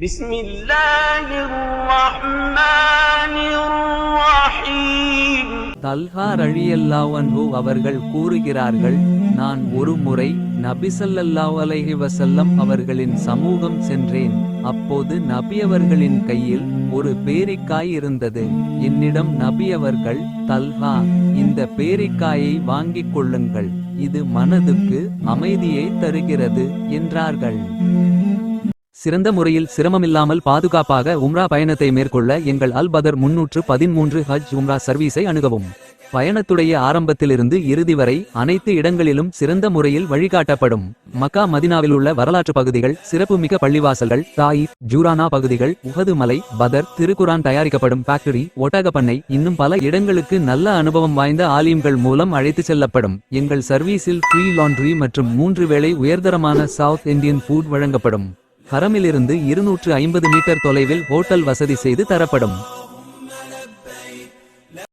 بسم الله الرحمن الرحيم. Talha ரலியல்லாஹு அன்ஹு அவர்கள் கூறுகிறார்கள், நான் ஒரு முறை நபி ஸல்லல்லாஹு அலைஹி வஸல்லம் அவர்களின் சமூகம் சென்றேன். அப்போது நபி அவர்களின் கையில் ஒரு பேரிக்காய் இருந்தது. என்னிடம் நபி அவர்கள், தல்ஹா, இந்த பேரிக்காயை வாங்கிக் கொள்ளுங்கள், இது மனதுக்கு அமைதியை தருகிறது என்றார்கள். சிறந்த முறையில் சிரமமில்லாமல் பாதுகாப்பாக உம்ரா பயணத்தை மேற்கொள்ள எங்கள் அல் பதர் 313 ஹஜ் உம்ரா சர்வீஸை அணுகவும். பயணத்துடைய ஆரம்பத்திலிருந்து இறுதி வரை அனைத்து இடங்களிலும் சிறந்த முறையில் வழிகாட்டப்படும். மக்கா மதினாவில் உள்ள வரலாற்று பகுதிகள், சிறப்புமிக்க பள்ளிவாசல்கள், தாயிஃப், ஜூரானா பகுதிகள், உஹது மலை, பதர், திருக்குரான் தயாரிக்கப்படும் ஃபேக்டரி, ஒட்டகப்பண்ணை, இன்னும் பல இடங்களுக்கு நல்ல அனுபவம் வாய்ந்த ஆலிம்கள் மூலம் அழைத்து செல்லப்படும். எங்கள் சர்வீஸில் ஃப்ரீ லாண்ட்ரி மற்றும் 3 வேளை உயர்தரமான சவுத் இந்தியன் ஃபுட் வழங்கப்படும். ஹரமிலிருந்து 250 மீட்டர் தொலைவில் ஹோட்டல் வசதி செய்து தரப்படும்.